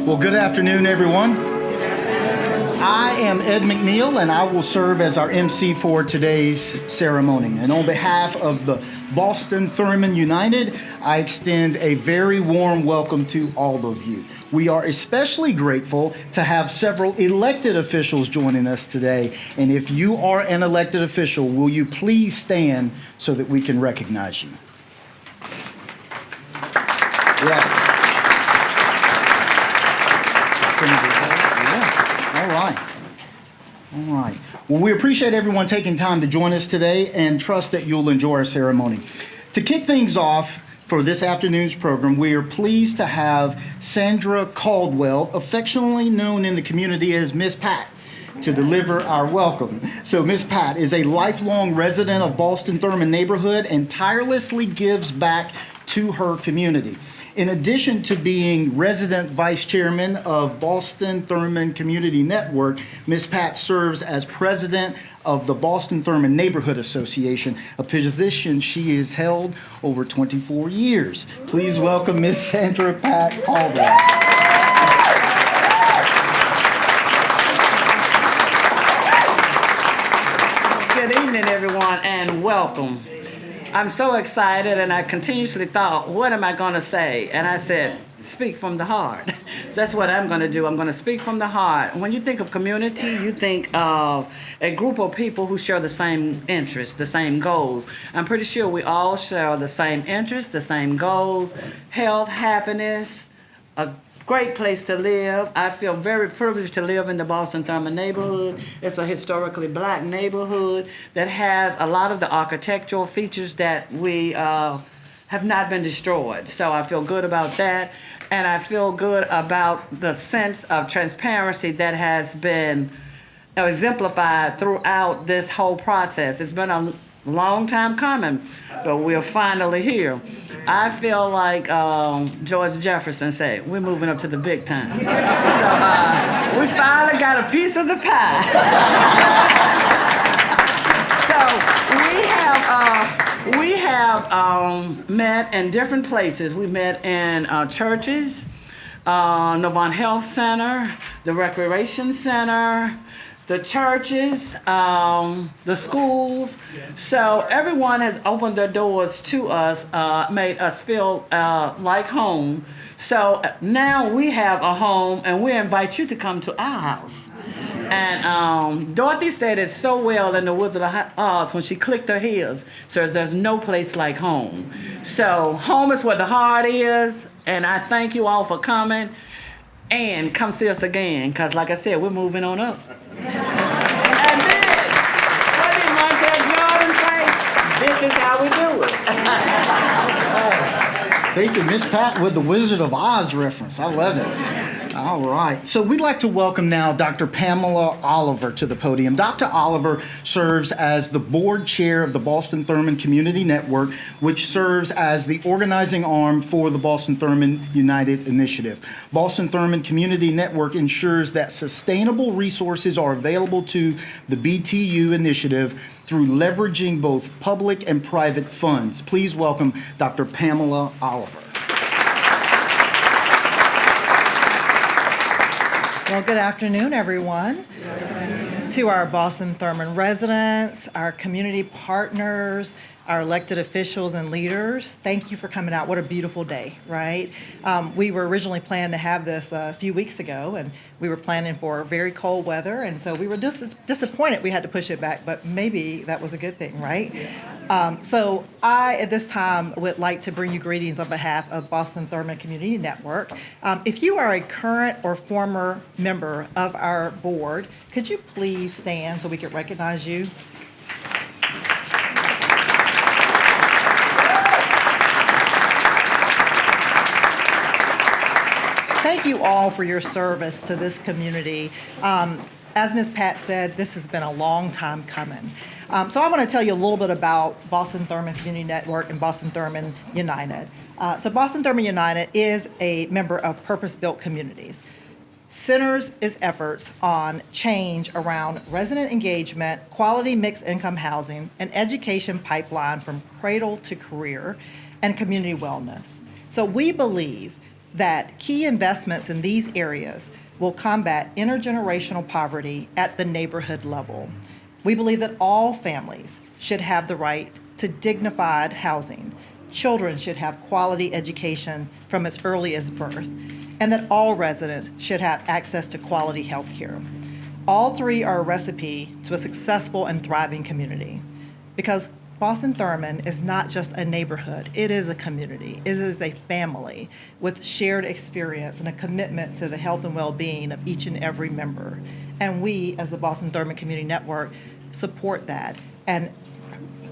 Well, good afternoon, everyone. I am Ed McNeil, and I will serve as our MC for today's ceremony. And on behalf of the Boston-Thurmond United, I extend a very warm welcome to all of you. We are especially grateful to have several elected officials joining us today. And if you are an elected official, will you please stand so that we can recognize you? Yeah. All right. Well, we appreciate everyone taking time to join us today and trust that you'll enjoy our ceremony. To kick things off for this afternoon's program, we are pleased to have Sandra Caldwell, affectionately known in the community as Miss Pat, to deliver our welcome. So Miss Pat is a lifelong resident of Boston-Thurmond neighborhood and tirelessly gives back to her community. In addition to being resident vice chairman of Boston-Thurmond Community Network, Ms. Pat serves as president of the Boston-Thurmond Neighborhood Association, a position she has held over 24 years. Please welcome Ms. Sandra Pat Caldwell. Good evening, everyone, and welcome. I'm so excited, and I continuously thought, what am I going to say? And I said, speak from the heart. So that's what I'm going to do. I'm going to speak from the heart. When you think of community, you think of a group of people who share the same interests, the same goals. I'm pretty sure we all share the same interests, the same goals, health, happiness, a great place to live. I feel very privileged to live in the Boston-Thurmond neighborhood. It's a historically black neighborhood that has a lot of the architectural features that we have not been destroyed. So I feel good about that. And I feel good about the sense of transparency that has been exemplified throughout this whole process. It's been a long time coming, but we're finally here. I feel like George Jefferson said, we're moving up to the big time. So we finally got a piece of the pie. So we have met in different places. We met in churches, Novant Health Center, the Recreation Center, the churches, the schools. So everyone has opened their doors to us, made us feel like home. So now we have a home, and we invite you to come to our house. And Dorothy said it so well in The Wizard of Oz when she clicked her heels. Says there's no place like home. So home is where the heart is, and I thank you all for coming. And come see us again, because like I said, we're moving on up. And then, what did Montel Jordan say? This is how we do it. Thank you, Miss Pat, with the Wizard of Oz reference. I love it. All right. So we'd like to welcome now Dr. Pamela Oliver to the podium. Dr. Oliver serves as the board chair of the Boston-Thurmond Community Network, which serves as the organizing arm for the Boston-Thurmond United Initiative. Boston-Thurmond Community Network ensures that sustainable resources are available to the BTU initiative through leveraging both public and private funds. Please welcome Dr. Pamela Oliver. Well, good afternoon, everyone. To our Boston-Thurmond residents, our community partners, our elected officials and leaders, thank you for coming out. What a beautiful day, right? We were originally planning to have this a few weeks ago, and we were planning for very cold weather, and so we were disappointed we had to push it back, but maybe that was a good thing, right? So I, at this time, would like to bring you greetings on behalf of Boston-Thurmond Community Network. If you are a current or former member of our board, could you please stand so we can recognize you? Thank you all for your service to this community. As Ms. Pat said, this has been a long time coming. So I want to tell you a little bit about Boston-Thurmond Community Network and Boston-Thurmond United. So Boston-Thurmond United is a member of Purpose-Built Communities. Centers its efforts on change around resident engagement, quality mixed income housing, and education pipeline from cradle to career, and community wellness. So we believe that key investments in these areas will combat intergenerational poverty at the neighborhood level. We believe that all families should have the right to dignified housing. Children should have quality education from as early as birth, and that all residents should have access to quality health care. All three are a recipe to a successful and thriving community, because Boston-Thurmond is not just a neighborhood, it is a community. It is a family with shared experience and a commitment to the health and well-being of each and every member. And we, as the Boston-Thurmond Community Network, support that and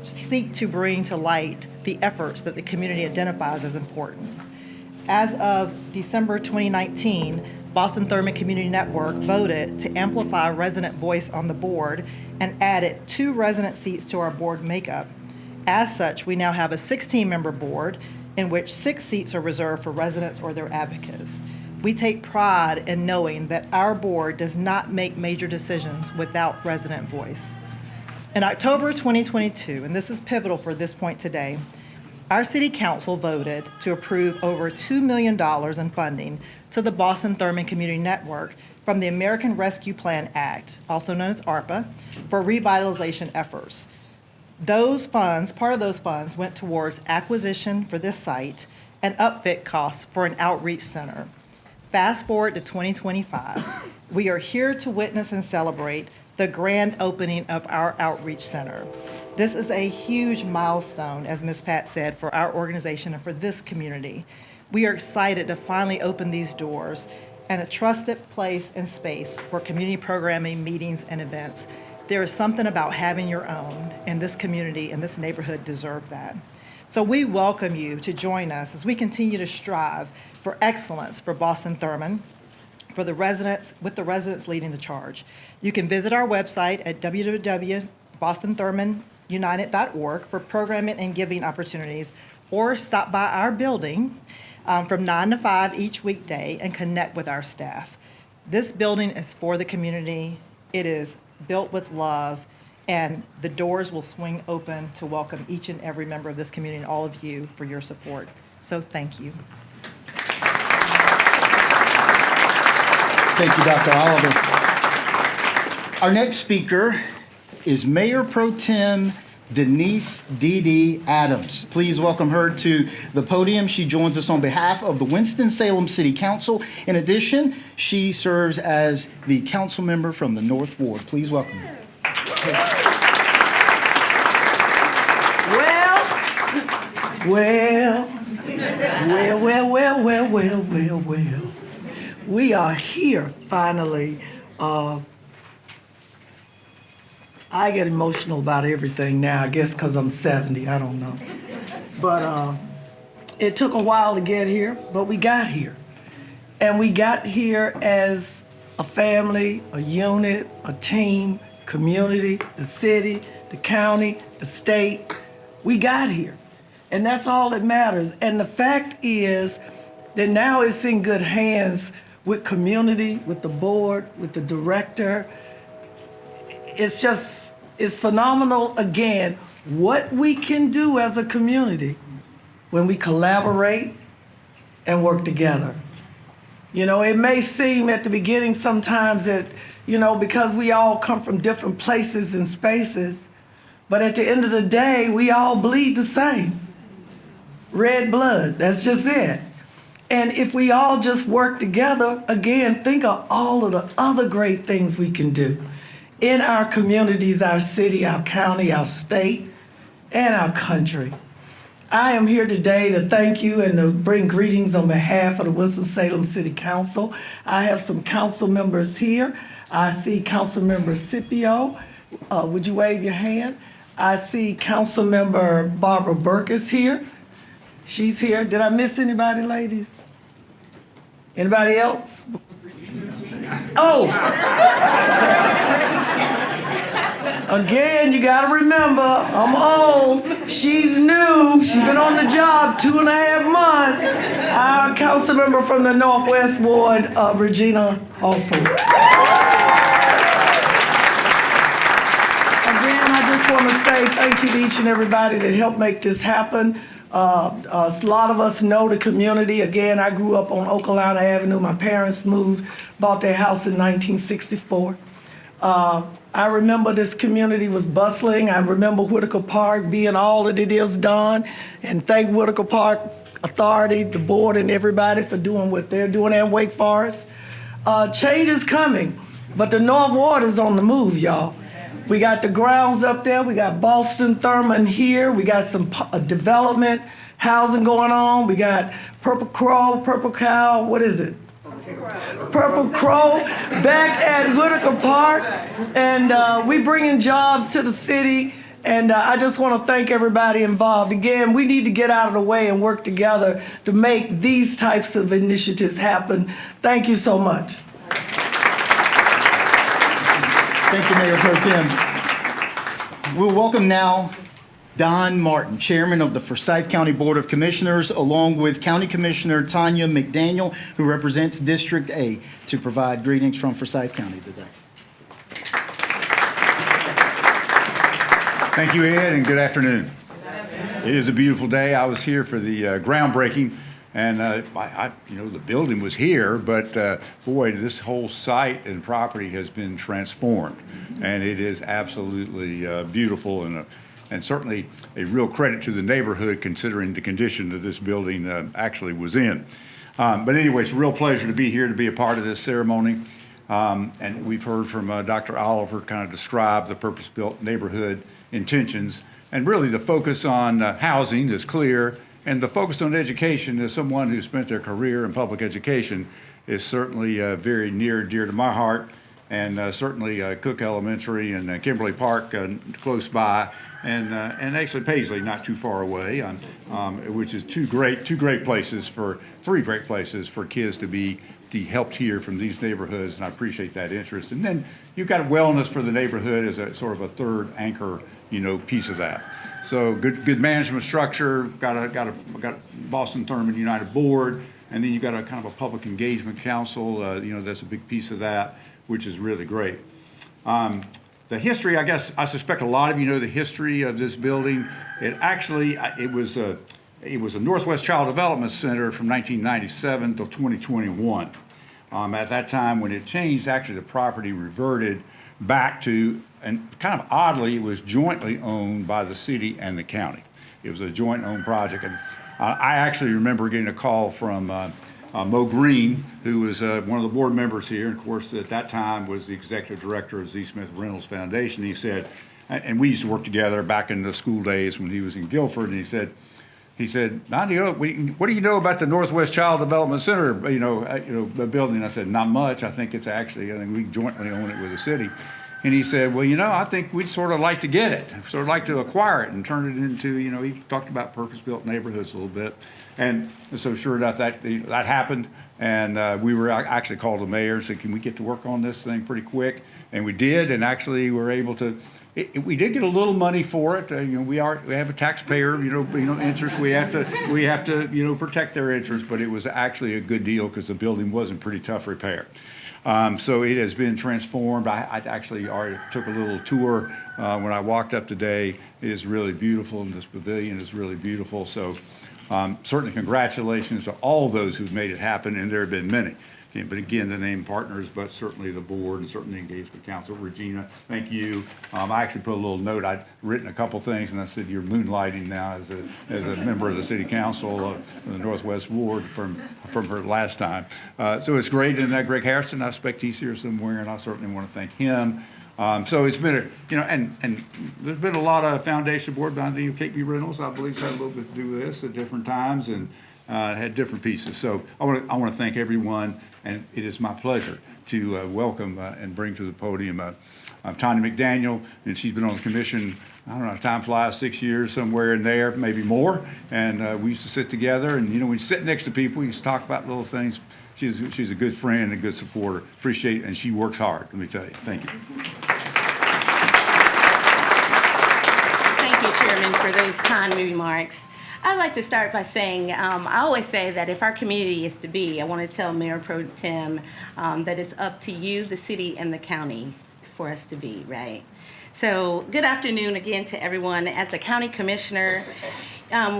seek to bring to light the efforts that the community identifies as important. As of December 2019, Boston-Thurmond Community Network voted to amplify resident voice on the board and added 2 resident seats to our board makeup. As such, we now have a 16-member board in which 6 seats are reserved for residents or their advocates. We take pride in knowing that our board does not make major decisions without resident voice. In October 2022, and this is pivotal for this point today, our City Council voted to approve over $2 million in funding to the Boston-Thurmond Community Network from the American Rescue Plan Act, also known as ARPA, for revitalization efforts. Those funds, part of those funds, went towards acquisition for this site and upfit costs for an outreach center. Fast forward to 2025, we are here to witness and celebrate the grand opening of our outreach center. This is a huge milestone, as Ms. Pat said, for our organization and for this community. We are excited to finally open these doors and a trusted place and space for community programming, meetings, and events. There is something about having your own, and this community and this neighborhood deserve that. So we welcome you to join us as we continue to strive for excellence for Boston-Thurmond, for the residents, with the residents leading the charge. You can visit our website at www.bostonthurmondunited.org for programming and giving opportunities, or stop by our building from 9 to 5 each weekday and connect with our staff. This building is for the community. It is built with love, and the doors will swing open to welcome each and every member of this community and all of you for your support. So thank you. Thank you, Dr. Oliver. Our next speaker is Mayor Pro Tem Denise Dee Adams. Please welcome her to the podium. She joins us on behalf of the Winston-Salem City Council. In addition, she serves as the council member from the North Ward. Please welcome her. Well. We are here finally. I get emotional about everything now, I guess because I'm 70, I don't know. But it took a while to get here, but we got here. And we got here as a family, a unit, a team, community, the city, the county, the state. We got here. And that's all that matters. And the fact is that now it's in good hands with community, with the board, with the director. It's phenomenal, again, what we can do as a community when we collaborate and work together. You know, it may seem at the beginning sometimes that, you know, because we all come from different places and spaces, but at the end of the day, we all bleed the same. Red blood, that's just it. And if we all just work together, again, think of all of the other great things we can do in our communities, our city, our county, our state, and our country. I am here today to thank you and to bring greetings on behalf of the Winston-Salem City Council. I have some council members here. I see Council Member Scipio. Would you wave your hand? I see Council Member Barbara Burke is here. She's here. Did I miss anybody, ladies? Anybody else? Oh! Again, you gotta remember, I'm old. She's new. She's been on the job 2.5 months. Our council member from the Northwest Ward, Regina Hawford. Again, I just want to say thank you to each and everybody that helped make this happen. A lot of us know the community. Again, I grew up on Okalana Avenue. My parents bought their house in 1964. I remember this community was bustling. I remember Whitaker Park being all that it is done. And thank Whitaker Park Authority, the board, and everybody for doing what they're doing at Wake Forest. Change is coming, but the North Ward is on the move, y'all. We got the grounds up there. We got Boston-Thurmond here. We got some development, housing going on. We got Purple Cow, what is it? Purple Crow back at Whitaker Park. And we bringing jobs to the city. And I just want to thank everybody involved. Again, we need to get out of the way and work together to make these types of initiatives happen. Thank you so much. Thank you, Mayor Pro Tem. We'll welcome now Don Martin, Chairman of the Forsyth County Board of Commissioners, along with County Commissioner Tanya McDaniel, who represents District A, to provide greetings from Forsyth County today. Thank you, Ed, and good afternoon. It is a beautiful day. I was here for the groundbreaking, and the building was here, but boy, this whole site and property has been transformed, and it is absolutely beautiful and certainly a real credit to the neighborhood considering the condition that this building actually was in. But anyway, it's a real pleasure to be here to be a part of this ceremony. And we've heard from Dr. Oliver kind of describe the purpose-built neighborhood intentions, and really the focus on housing is clear, and the focus on education, as someone who spent their career in public education, is certainly very near and dear to my heart, and certainly Cook Elementary and Kimberly Park close by, and actually Paisley not too far away, which is three great places for kids to be helped here from these neighborhoods, and I appreciate that interest. And then you've got wellness for the neighborhood as a sort of a third anchor, piece of that. So good management structure, got Boston-Thurmond United Board, and then you've got a kind of a public engagement council, that's a big piece of that, which is really great. The history, I suspect a lot of you know the history of this building. It was a Northwest Child Development Center from 1997 till 2021. At that time, when it changed, actually the property reverted back to, and kind of oddly, it was jointly owned by the city and the county. It was a joint owned project. And I actually remember getting a call from Mo Green, who was one of the board members here, and of course at that time was the executive director of Z. Smith Reynolds Foundation. He said, and we used to work together back in the school days when he was in Guilford, and he said, Nadia, what do you know about the Northwest Child Development Center, the building? I said, not much. I think we jointly own it with the city. And he said, well, I think we'd sort of like to get it, sort of like to acquire it and turn it into, he talked about purpose-built neighborhoods a little bit. And so sure enough, that happened. And we were actually called the mayor and said, can we get to work on this thing pretty quick? And we did, and actually were able to. We did get a little money for it. We have a taxpayer, interest. We have to, protect their interest. But it was actually a good deal because the building was in pretty tough repair. So it has been transformed. I actually already took a little tour when I walked up today. It is really beautiful, and this pavilion is really beautiful. So certainly congratulations to all those who've made it happen, and there have been many. But again, the named partners, but certainly the board and certainly the engagement council. Regina, thank you. I actually put a little note. I'd written a couple things, and I said, you're moonlighting now as a member of the city council of the Northwest Ward from her last time. So it's great. And Greg Harrison, I expect he's here somewhere, and I certainly want to thank him. So it's been and there's been a lot of foundation board behind the KP Reynolds, I believe, had a little bit to do with this at different times, and had different pieces. So I want to thank everyone, and it is my pleasure to welcome and bring to the podium Tanya McDaniel, and she's been on the commission, I don't know, time flies, 6 years, somewhere in there, maybe more, and we used to sit together, and when you sit next to people, you used to talk about little things. She's a good friend and a good supporter. Appreciate it, and she works hard, let me tell you. Thank you. Thank you, Chairman, for those kind remarks. I'd like to start by saying, I always say that if our community is to be, I want to tell Mayor Pro Tem that it's up to you, the city, and the county for us to be, right? So good afternoon again to everyone. As the county commissioner,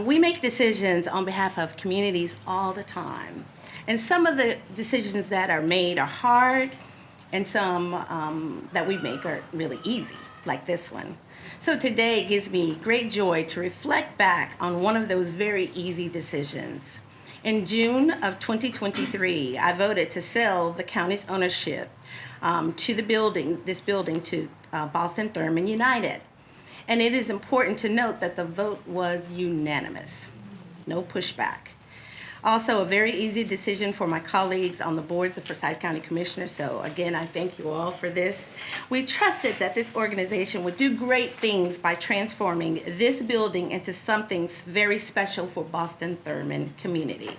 We make decisions on behalf of communities all the time. And some of the decisions that are made are hard, and some that we make are really easy, like this one. So today it gives me great joy to reflect back on one of those very easy decisions. In June of 2023, I voted to sell the county's ownership to this building to Boston-Thurmond United. And it is important to note that the vote was unanimous, no pushback. Also, a very easy decision for my colleagues on the board, the Forsyth County Commissioners. So again, I thank you all for this. We trusted that this organization would do great things by transforming this building into something very special for Boston-Thurmond community.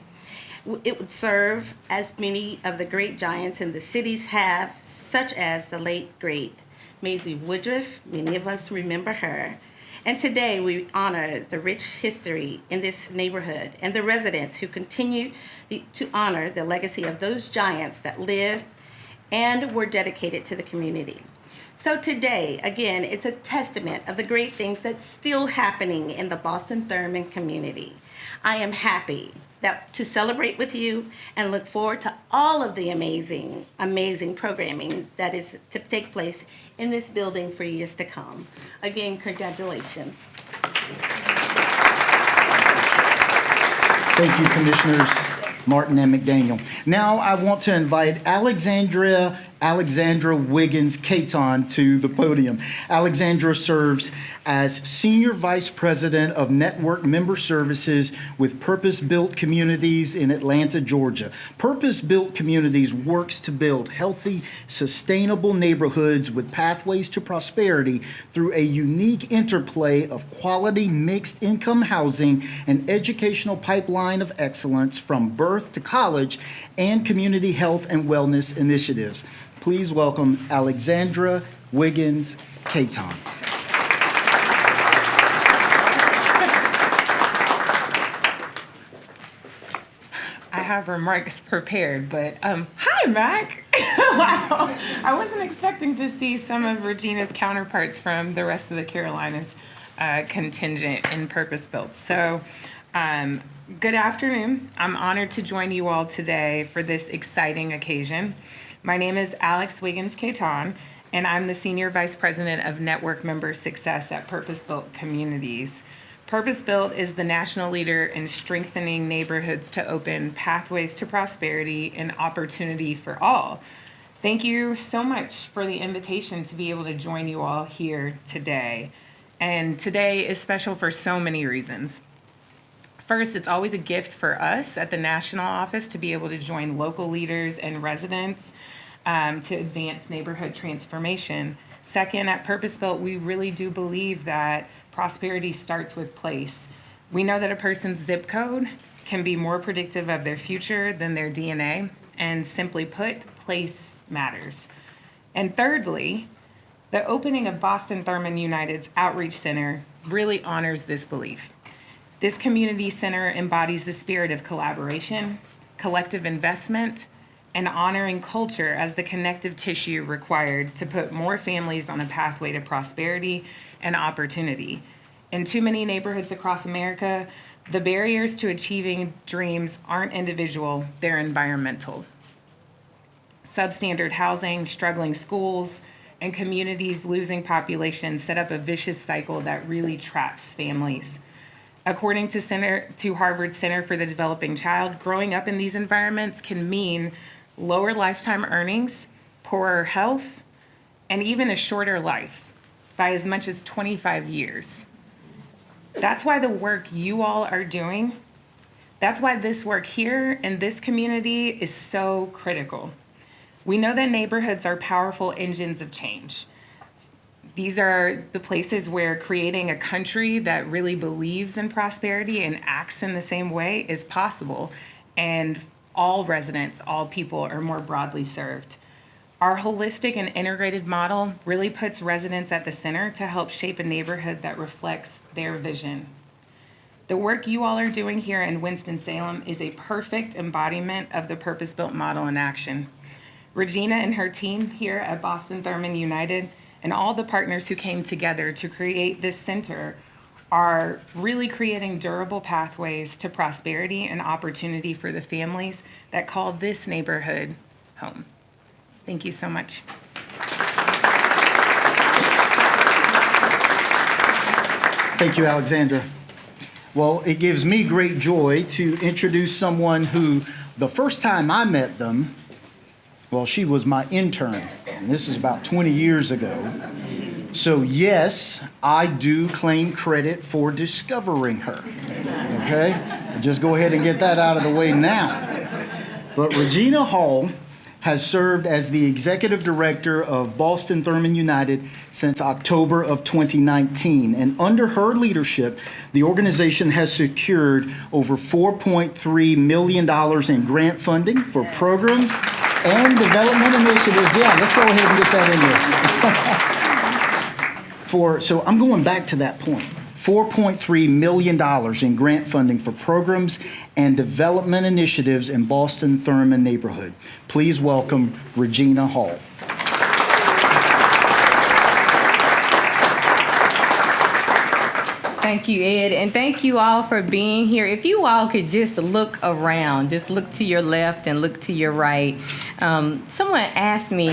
It would serve as many of the great giants in the cities have, such as the late, great Maisie Woodruff. Many of us remember her. And today we honor the rich history in this neighborhood and the residents who continue to honor the legacy of those giants that lived and were dedicated to the community. So today, again, it's a testament of the great things that's still happening in the Boston-Thurmond community. I am happy to celebrate with you and look forward to all of the amazing, amazing programming that is to take place in this building for years to come. Again, congratulations. Thank you, Commissioners Martin and McDaniel. Now I want to invite Alexandra Wiggins Caton to the podium. Alexandra serves as Senior Vice President of Network Member Services with Purpose Built Communities in Atlanta, Georgia. Purpose Built Communities works to build healthy, sustainable neighborhoods with pathways to prosperity through a unique interplay of quality mixed income housing and educational pipeline of excellence from birth to college and community health and wellness initiatives. Please welcome Alexandra Wiggins Caton. I have remarks prepared, but hi, Mac. Wow, I wasn't expecting to see some of Regina's counterparts from the rest of the Carolinas contingent in Purpose Built. So, good afternoon. I'm honored to join you all today for this exciting occasion. My name is Alex Wiggins Caton, and I'm the Senior Vice President of Network Member Success at Purpose Built Communities. Purpose Built is the national leader in strengthening neighborhoods to open pathways to prosperity and opportunity for all. Thank you so much for the invitation to be able to join you all here today. And today is special for so many reasons. First, it's always a gift for us at the national office to be able to join local leaders and residents to advance neighborhood transformation. Second, at Purpose Built, we really do believe that prosperity starts with place. We know that a person's zip code can be more predictive of their future than their DNA, and simply put, place matters. And thirdly, the opening of Boston-Thurmond United's Outreach Center really honors this belief. This community center embodies the spirit of collaboration, collective investment, and honoring culture as the connective tissue required to put more families on a pathway to prosperity and opportunity. In too many neighborhoods across America, the barriers to achieving dreams aren't individual, they're environmental. Substandard housing, struggling schools, and communities losing population set up a vicious cycle that really traps families. According to Harvard's Center for the Developing Child, growing up in these environments can mean lower lifetime earnings, poorer health, and even a shorter life by as much as 25 years. That's why the work you all are doing, that's why this work here in this community is so critical. We know that neighborhoods are powerful engines of change. These are the places where creating a country that really believes in prosperity and acts in the same way is possible, and all residents, all people are more broadly served. Our holistic and integrated model really puts residents at the center to help shape a neighborhood that reflects their vision. The work you all are doing here in Winston-Salem is a perfect embodiment of the purpose-built model in action. Regina and her team here at Boston-Thurmond United and all the partners who came together to create this center are really creating durable pathways to prosperity and opportunity for the families that call this neighborhood home. Thank you so much. Thank you, Alexandra. Well, it gives me great joy to introduce someone who, the first time I met them, well, she was my intern, and this is about 20 years ago. So yes, I do claim credit for discovering her, okay? Just go ahead and get that out of the way now. But Regina Hall has served as the executive director of Boston-Thurmond United since October of 2019. And under her leadership, the organization has secured over $4.3 million in grant funding for programs and development initiatives. Yeah, let's go ahead and get that in there. So I'm going back to that point. $4.3 million in grant funding for programs and development initiatives in Boston-Thurmond neighborhood. Please welcome Regina Hall. Thank you, Ed, and thank you all for being here. If you all could just look around, just look to your left and look to your right. Someone asked me,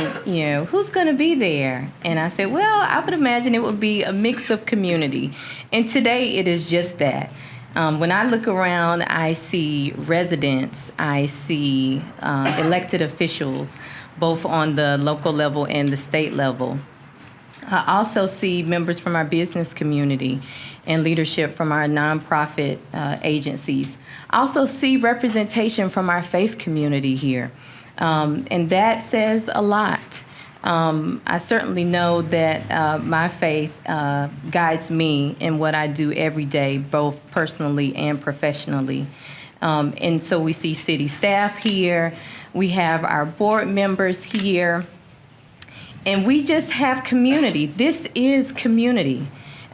who's going to be there? And I said, well, I would imagine it would be a mix of community. And today it is just that. When I look around, I see residents, I see elected officials, both on the local level and the state level. I also see members from our business community and leadership from our nonprofit agencies. I also see representation from our faith community here, and that says a lot. I certainly know that my faith guides me in what I do every day, both personally and professionally. And so we see city staff here, we have our board members here, and we just have community. This is community.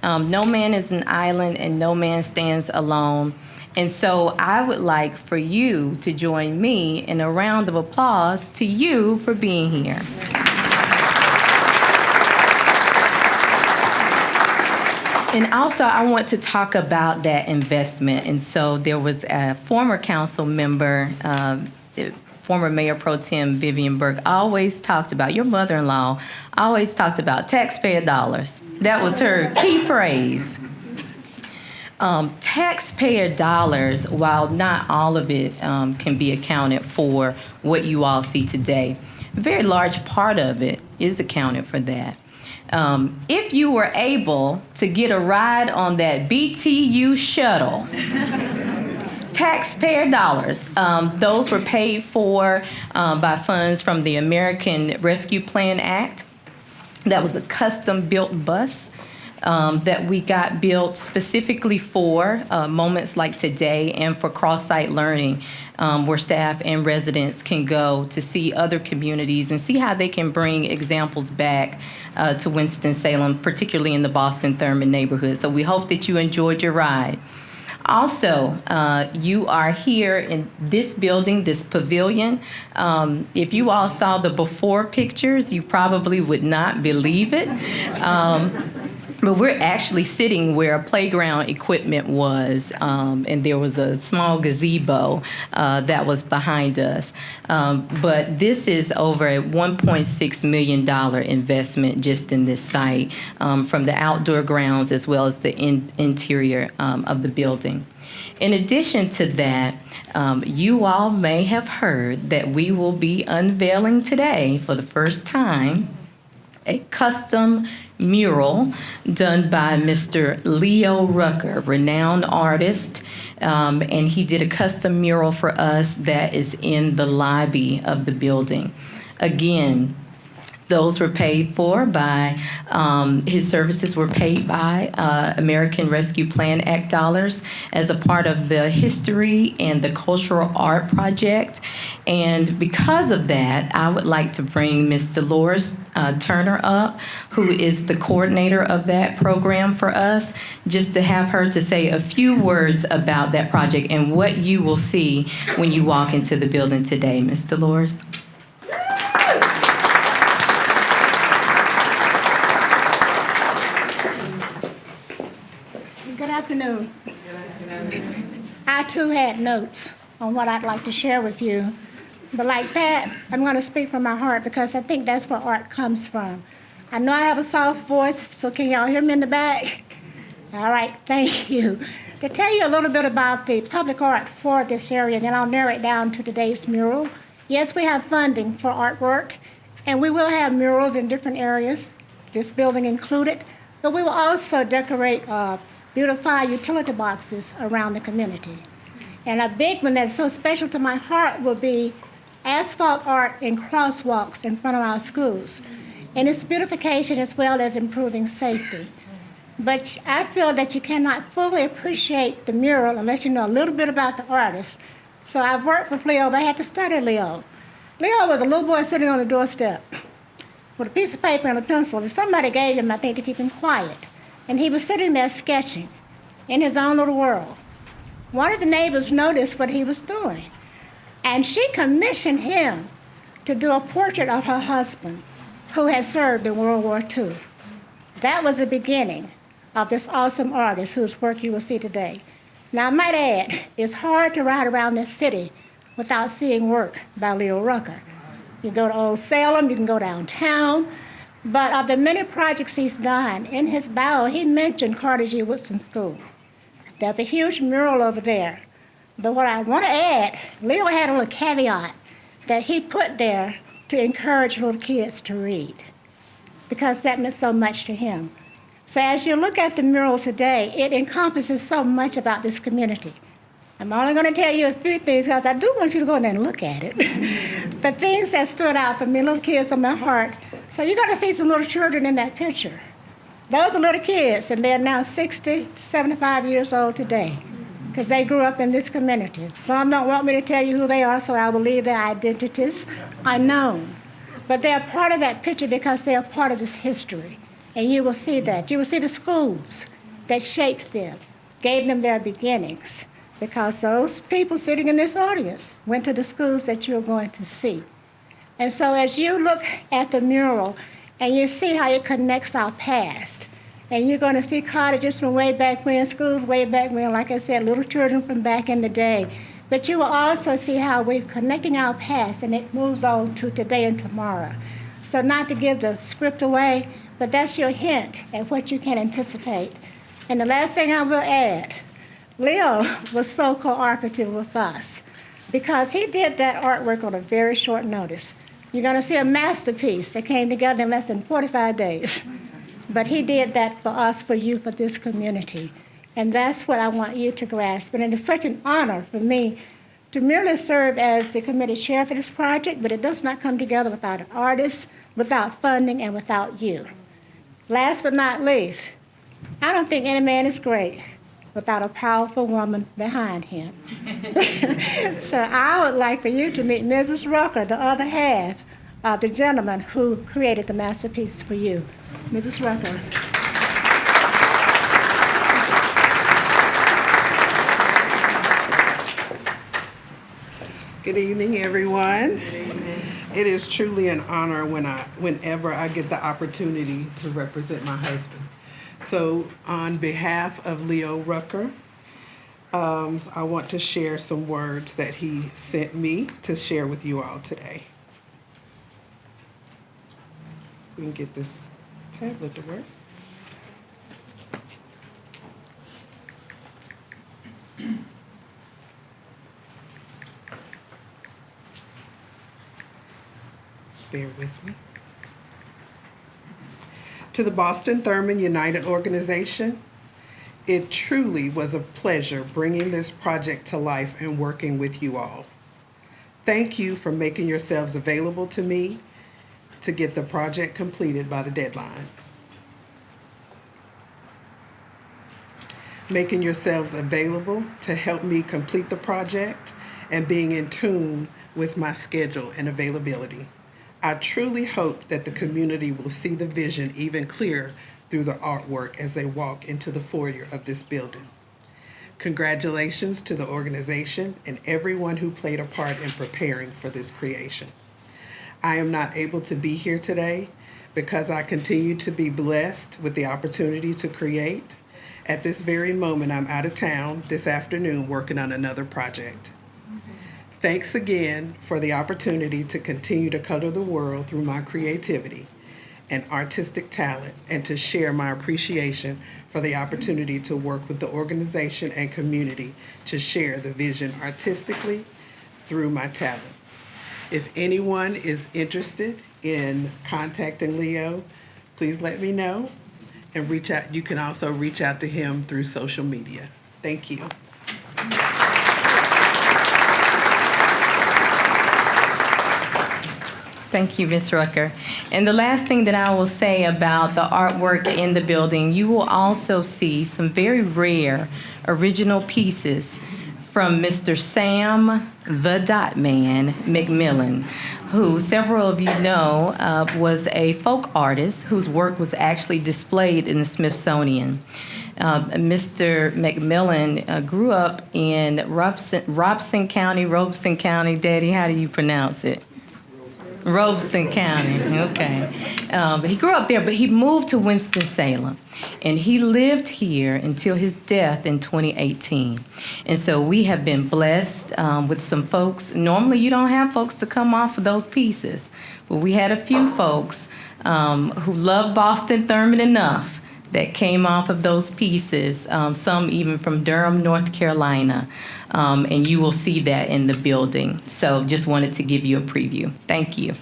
No man is an island and no man stands alone. And so I would like for you to join me in a round of applause to you for being here. And also I want to talk about that investment. And so there was a former council member, former Mayor Pro Tem Vivian Burke, always talked about, your mother-in-law always talked about taxpayer dollars. That was her key phrase. Taxpayer dollars, while not all of it can be accounted for what you all see today, a very large part of it is accounted for that. If you were able to get a ride on that BTU shuttle, taxpayer dollars. Those were paid for by funds from the American Rescue Plan Act. That was a custom-built bus that we got built specifically for moments like today and for cross-site learning, where staff and residents can go to see other communities and see how they can bring examples back to Winston-Salem, particularly in the Boston-Thurmond neighborhood. So we hope that you enjoyed your ride. Also, you are here in this building, this pavilion. If you all saw the before pictures, you probably would not believe it. But we're actually sitting where playground equipment was, and there was a small gazebo that was behind us. But this is over a $1.6 million investment just in this site, from the outdoor grounds as well as the interior of the building. In addition to that, you all may have heard that we will be unveiling today for the first time a custom mural done by Mr. Leo Rucker, renowned artist, and he did a custom mural for us that is in the lobby of the building. Again, those were paid for by, his services were paid by American Rescue Plan Act dollars as a part of the history and the cultural art project. And because of that, I would like to bring Ms. Dolores Turner up, who is the coordinator of that program for us, just to have her to say a few words about that project and what you will see when you walk into the building today. Ms. Dolores. Good too had notes on what I'd like to share with you. But like Pat, I'm going to speak from my heart because I think that's where art comes from. I know I have a soft voice, so can y'all hear me in the back? All right, thank you. To tell you a little bit about the public art for this area, then I'll narrow it down to today's mural. Yes, we have funding for artwork, and we will have murals in different areas, this building included, but we will also decorate beautify utility boxes around the community. And a big one that's so special to my heart will be asphalt art and crosswalks in front of our schools. And it's beautification as well as improving safety. But I feel that you cannot fully appreciate the mural unless you know a little bit about the artist. So I've worked with Leo, but I had to study Leo. Leo was a little boy sitting on the doorstep with a piece of paper and a pencil that somebody gave him, I think, to keep him quiet. And he was sitting there sketching in his own little world. One of the neighbors noticed what he was doing, and she commissioned him to do a portrait of her husband, who had served in World War II. That was the beginning of this awesome artist whose work you will see today. Now, I might add, it's hard to ride around this city without seeing work by Leo Rucker. You go to Old Salem, you can go downtown, but of the many projects he's done, in his bio, he mentioned Carter G. Woodson School. There's a huge mural over there. But what I want to add, Leo had a little caveat that he put there to encourage little kids to read, because that meant so much to him. So as you look at the mural today, it encompasses so much about this community. I'm only going to tell you a few things because I do want you to go in there and look at it. But things that stood out for me, little kids on my heart. So you're going to see some little children in that picture. Those are little kids, and they're now 60 to 75 years old today because they grew up in this community. Some don't want me to tell you who they are, so I will leave their identities unknown. But they're part of that picture because they are part of this history. And you will see that. You will see the schools that shaped them, gave them their beginnings, because those people sitting in this audience went to the schools that you're going to see. And so as you look at the mural and you see how it connects our past, and you're going to see cottages from way back when, schools way back when, like I said, little children from back in the day. But you will also see how we're connecting our past, and it moves on to today and tomorrow. So not to give the script away, but that's your hint at what you can anticipate. And the last thing I will add, Leo was so cooperative with us because he did that artwork on a very short notice. You're going to see a masterpiece that came together in less than 45 days. But he did that for us, for you, for this community. And that's what I want you to grasp. And it is such an honor for me to merely serve as the committee chair for this project, but it does not come together without an artist, without funding, and without you. Last but not least, I don't think any man is great without a powerful woman behind him. So I would like for you to meet Mrs. Rucker, the other half of the gentleman who created the masterpiece for you. Mrs. Rucker. Good evening, everyone. Good evening. It is truly an honor whenever I get the opportunity to represent my husband. So on behalf of Leo Rucker, I want to share some words that he sent me to share with you all today. We can get this tablet to work. Bear with me. To the Boston-Thurmond United Organization, it truly was a pleasure bringing this project to life and working with you all. Thank you for making yourselves available to me to get the project completed by the deadline. Making yourselves available to help me complete the project and being in tune with my schedule and availability. I truly hope that the community will see the vision even clearer through the artwork as they walk into the foyer of this building. Congratulations to the organization and everyone who played a part in preparing for this creation. I am not able to be here today because I continue to be blessed with the opportunity to create At this very moment, I'm out of town this afternoon working on another project. Thanks again for the opportunity to continue to color the world through my creativity and artistic talent, and to share my appreciation for the opportunity to work with the organization and community to share the vision artistically through my talent. If anyone is interested in contacting Leo, please let me know and reach out. You can also reach out to him through social media. Thank you. Thank you, Ms. Rucker. And the last thing that I will say about the artwork in the building, you will also see some very rare original pieces from Mr. Sam the Dot Man McMillan, who several of you know was a folk artist whose work was actually displayed in the Smithsonian. Mr. McMillan grew up in Robeson County. Daddy, how do you pronounce it? Robeson County, okay. But he grew up there, but he moved to Winston-Salem. And he lived here until his death in 2018. And so we have been blessed with some folks. Normally you don't have folks to come off of those pieces. But we had a few folks who loved Boston-Thurmond enough that came off of those pieces, some even from Durham, North Carolina. And you will see that in the building. So just wanted to give you a preview. Thank you.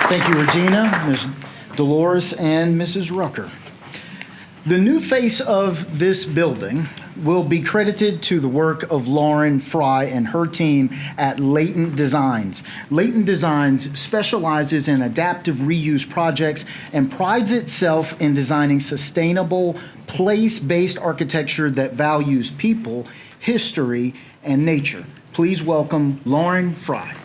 Thank you, Regina, Ms. Dolores, and Mrs. Rucker. The new face of this building will be credited to the work of Lauren Fry and her team at Latent Designs. Latent Designs specializes in adaptive reuse projects and prides itself in designing sustainable, place-based architecture that values people, history, and nature. Please welcome Lauren Fry.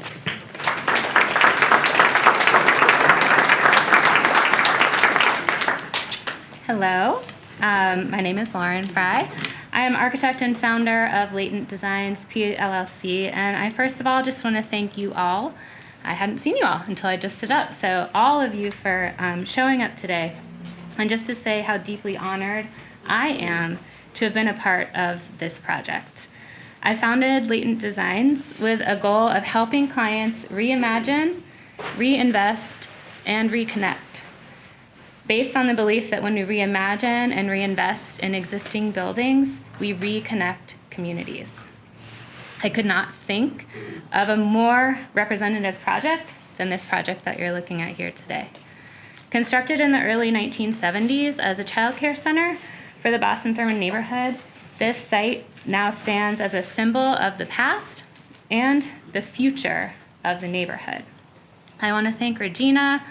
Hello, my name is Lauren Fry. I am architect and founder of Latent Designs PLLC, and I first of all just want to thank you all. I hadn't seen you all until I just stood up, so all of you for showing up today, and just to say how deeply honored I am to have been a part of this project. I founded Latent Designs with a goal of helping clients reimagine, reinvest, and reconnect, based on the belief that when we reimagine and reinvest in existing buildings, we reconnect communities. I could not think of a more representative project than this project that you're looking at here today. Constructed in the early 1970s as a child care center for the Boston-Thurmond neighborhood, this site now stands as a symbol of the past and the future of the neighborhood. I want to thank Regina,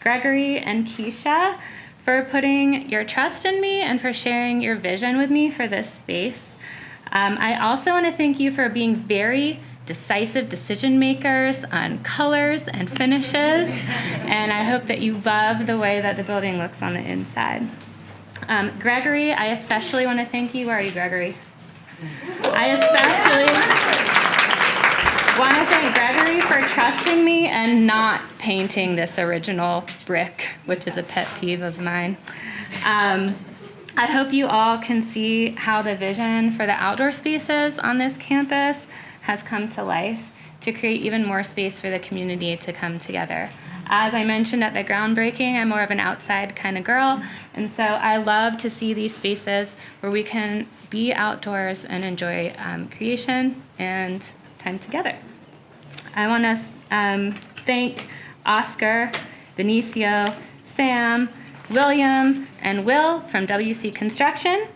Gregory, and Keisha for putting your trust in me and for sharing your vision with me for this space. I also want to thank you for being very decisive decision makers on colors and finishes, and I hope that you love the way that the building looks on the inside. Gregory, I especially want to thank you. Where are you, Gregory? I especially want to thank Gregory for trusting me and not painting this original brick, which is a pet peeve of mine. I hope you all can see how the vision for the outdoor spaces on this campus has come to life to create even more space for the community to come together. As I mentioned at the groundbreaking, I'm more of an outside kind of girl, and so I love to see these spaces where we can be outdoors and enjoy creation and time together. I want to thank Oscar, Benicio, Sam, William, and Will from WC Construction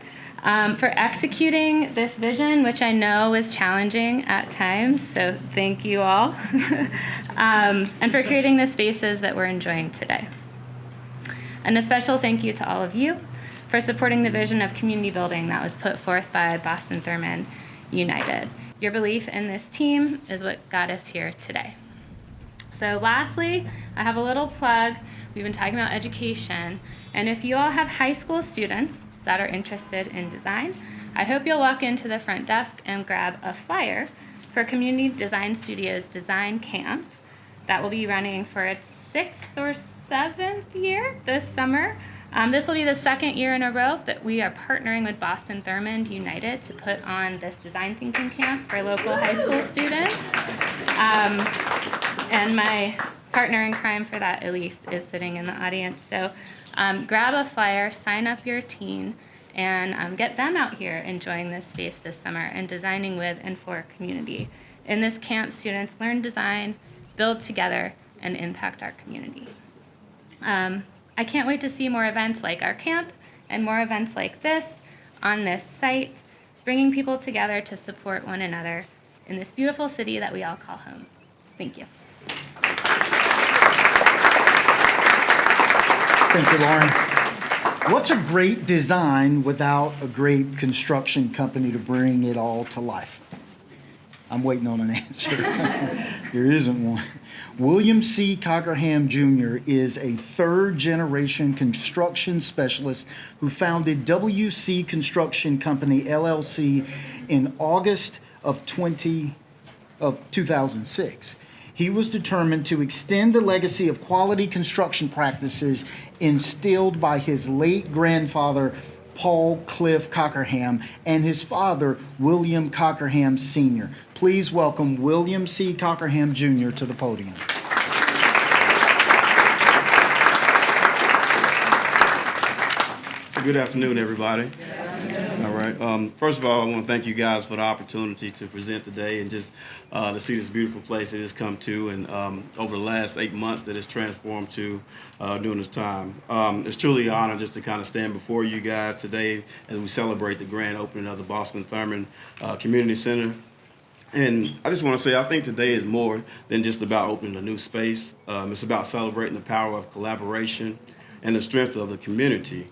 for executing this vision, which I know was challenging at times, so thank you all, and for creating the spaces that we're enjoying today. And a special thank you to all of you for supporting the vision of community building that was put forth by Boston-Thurmond United. Your belief in this team is what got us here today. So lastly, I have a little plug. We've been talking about education, and if you all have high school students that are interested in design, I hope you'll walk into the front desk and grab a flyer for Community Design Studios Design Camp that will be running for its 6th or 7th year this summer. This will be the 2nd year in a row that we are partnering with Boston-Thurmond United to put on this design thinking camp for local high school students. And my partner in crime for that, Elise, is sitting in the audience. So grab a flyer, sign up your teen, and get them out here enjoying this space this summer and designing with and for community. In this camp, students learn design, build together, and impact our community. I can't wait to see more events like our camp and more events like this on this site, bringing people together to support one another in this beautiful city that we all call home. Thank you. Thank you, Lauren. What's a great design without a great construction company to bring it all to life? I'm waiting on an answer. There isn't one. William C. Cockerham Jr. is a third-generation construction specialist who founded WC Construction Company, LLC, in August of 2006. He was determined to extend the legacy of quality construction practices instilled by his late grandfather, Paul Cliff Cockerham, and his father, William Cockerham Sr. Please welcome William C. Cockerham Jr. to the podium. So good afternoon, everybody. All right. First of all, I want to thank you guys for the opportunity to present today and just to see this beautiful place it has come to, and over the last 8 months that it's transformed to during this time. It's truly an honor just to kind of stand before you guys today as we celebrate the grand opening of the Boston-Thurmond Community Center. And I just want to say, I think today is more than just about opening a new space. It's about celebrating the power of collaboration and the strength of the community.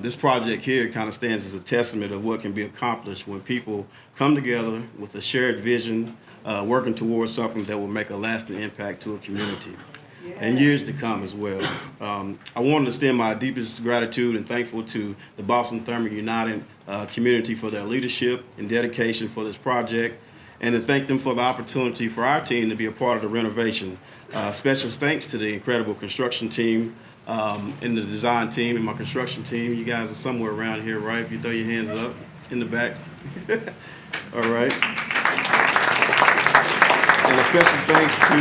This project here kind of stands as a testament of what can be accomplished when people come together with a shared vision, working towards something that will make a lasting impact to a community and years to come as well. I wanted to extend my deepest gratitude and thankful to the Boston-Thurmond United community for their leadership and dedication for this project, and to thank them for the opportunity for our team to be a part of the renovation. Special thanks to the incredible construction team, and the design team and my construction team. You guys are somewhere around here, right? If you throw your hands up in the back. All right. And a special thanks to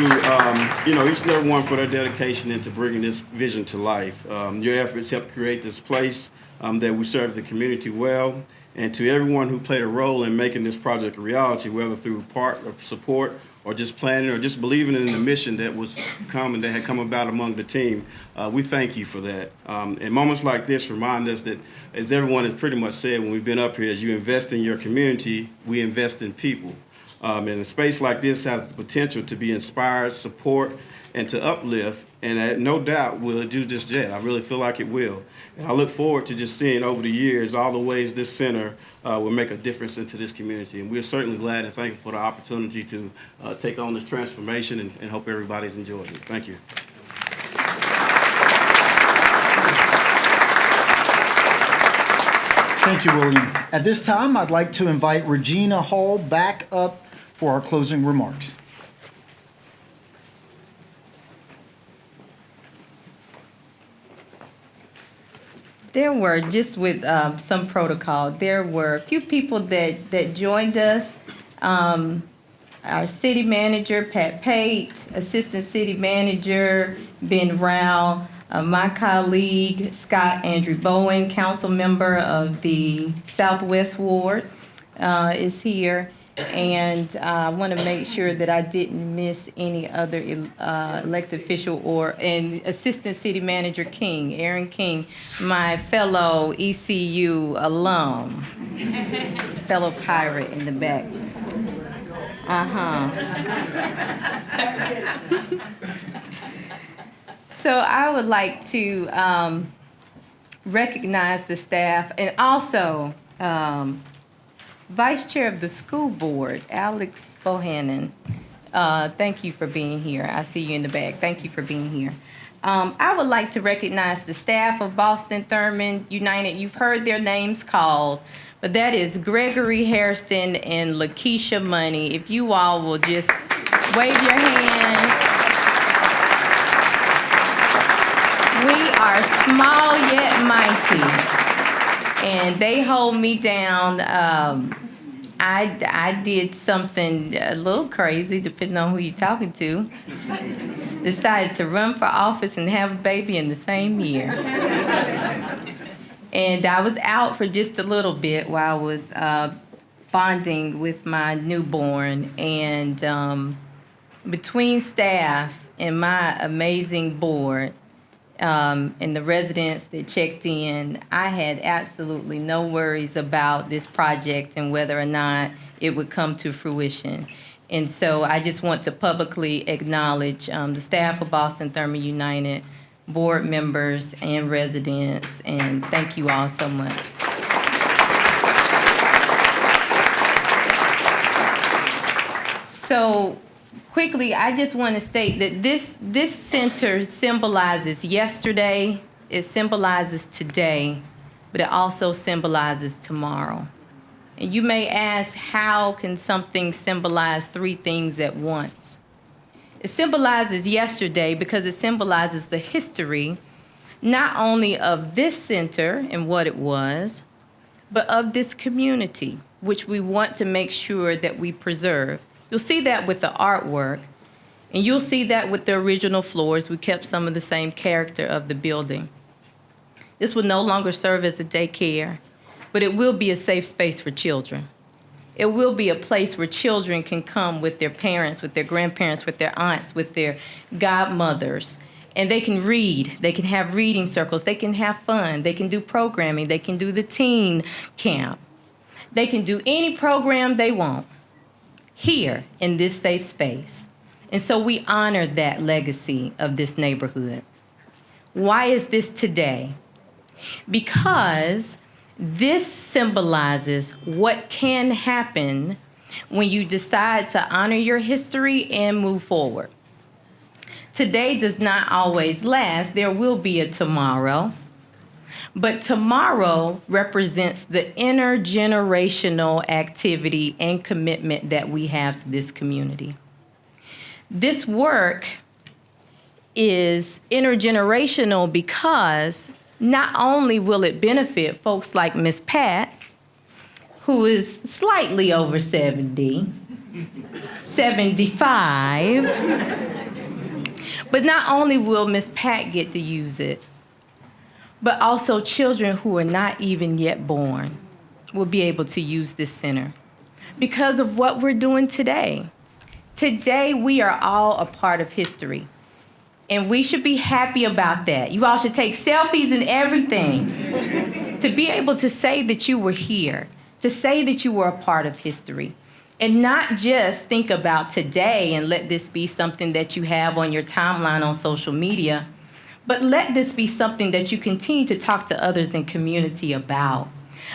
each and every one for their dedication into bringing this vision to life. Your efforts helped create this place that we serve the community well, and to everyone who played a role in making this project a reality, whether through part of support or just planning or just believing in the mission that had come about among the team. We thank you for that. And moments like this remind us that, as everyone has pretty much said when we've been up here, as you invest in your community, we invest in people. And a space like this has the potential to be inspired, support, and to uplift, and no doubt will do just that. I really feel like it will. And I look forward to just seeing over the years all the ways this center will make a difference into this community. And we're certainly glad and thankful for the opportunity to take on this transformation, and hope everybody's enjoyed it. Thank you. Thank you, William. At this time, I'd like to invite Regina Hall back up for our closing remarks. There were, just with some protocol, there were a few people that joined us. Our city manager, Pat Pate, assistant city manager, Ben Rao, my colleague, Scott Andrew Bowen, council member of the Southwest Ward, is here. And I want to make sure that I didn't miss any other elected official and Assistant City Manager King, Aaron King, my fellow ECU alum, fellow pirate in the back. So I would like to recognize the staff, and also Vice Chair of the School Board, Alex Bohannon. Thank you for being here. I see you in the back. Thank you for being here. I would like to recognize the staff of Boston-Thurmond United. You've heard their names called, but that is Gregory Hairston and Lakeisha Money. If you all will just wave your hands. are small yet mighty, and they hold me down. I did something a little crazy, depending on who you're talking to. Decided to run for office and have a baby in the same year. And I was out for just a little bit while I was bonding with my newborn. And between staff and my amazing board and the residents that checked in, I had absolutely no worries about this project and whether or not it would come to fruition. And so I just want to publicly acknowledge the staff of Boston-Thurmond United, board members and residents, and thank you all so much. So quickly, I just want to state that this center symbolizes yesterday, it symbolizes today, but it also symbolizes tomorrow. And you may ask, how can something symbolize three things at once? It symbolizes yesterday because it symbolizes the history, not only of this center and what it was, but of this community, which we want to make sure that we preserve. You'll see that with the artwork, and you'll see that with the original floors. We kept some of the same character of the building. This will no longer serve as a daycare, but it will be a safe space for children. It will be a place where children can come with their parents, with their grandparents, with their aunts, with their godmothers, and they can read. They can have reading circles. They can have fun. They can do programming. They can do the teen camp. They can do any program they want here in this safe space. And so we honor that legacy of this neighborhood. Why is this today? Because this symbolizes what can happen when you decide to honor your history and move forward. Today does not always last. There will be a tomorrow. But tomorrow represents the intergenerational activity and commitment that we have to this community. This work is intergenerational because not only will it benefit folks like Miss Pat, who is slightly over 70, 75, but not only will Miss Pat get to use it, but also children who are not even yet born will be able to use this center because of what we're doing today. Today, we are all a part of history. And we should be happy about that. You all should take selfies and everything to be able to say that you were here, to say that you were a part of history, and not just think about today and let this be something that you have on your timeline on social media, but let this be something that you continue to talk to others in community about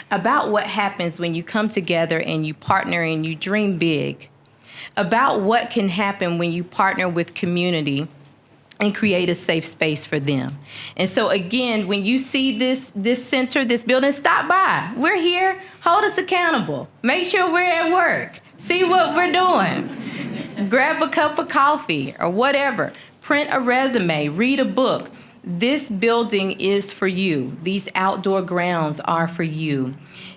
what happens when you come together and you partner and you dream big, about what can happen when you partner with community and create a safe space for them. And so again, when you see this center, this building, stop by. We're here, hold us accountable. Make sure we're at work. See what we're doing. Grab a cup of coffee or whatever. Print a resume, read a book. This building is for you. These outdoor grounds are for you.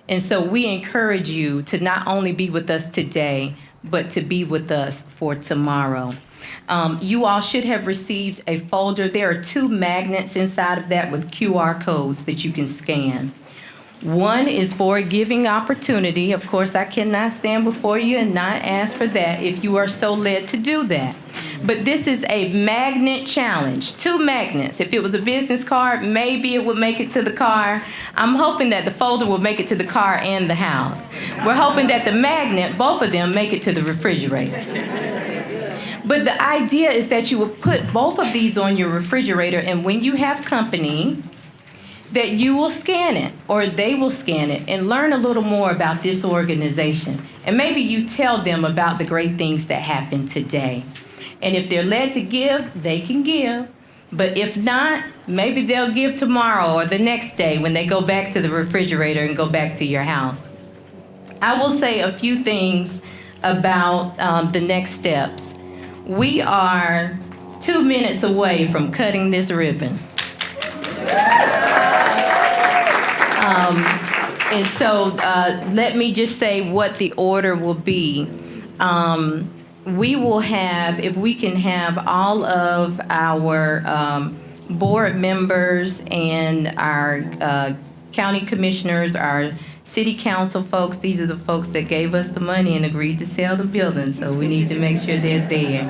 And so we encourage you to not only be with us today, but to be with us for tomorrow. You all should have received a folder. There are 2 magnets inside of that with QR codes that you can scan. One is for a giving opportunity. Of course, I cannot stand before you and not ask for that if you are so led to do that. But this is a magnet challenge, 2 magnets. If it was a business card, maybe it would make it to the car. I'm hoping that the folder will make it to the car and the house. We're hoping that the magnet, both of them, make it to the refrigerator. But the idea is that you will put both of these on your refrigerator, and when you have company, that you will scan it, or they will scan it, and learn a little more about this organization. And maybe you tell them about the great things that happened today. And if they're led to give, they can give. But if not, maybe they'll give tomorrow or the next day when they go back to the refrigerator and go back to your house. I will say a few things about the next steps. We are 2 minutes away from cutting this ribbon. And so let me just say what the order will be. We will have, if we can have all of our board members and our county commissioners, our city council folks, these are the folks that gave us the money and agreed to sell the building, so we need to make sure they're there.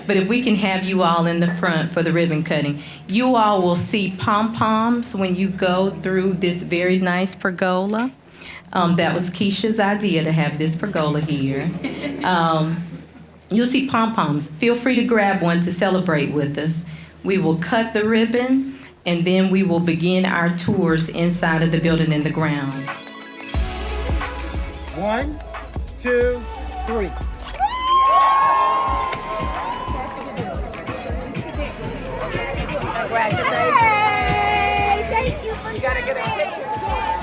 But if we can have you all in the front for the ribbon cutting. You all will see pom-poms when you go through this very nice pergola. That was Keisha's idea to have this pergola here. You'll see pom-poms. Feel free to grab one to celebrate with us. We will cut the ribbon, and then we will begin our tours inside of the building and the grounds. 1, 2, 3. Hey, thank you for you gotta get a picture.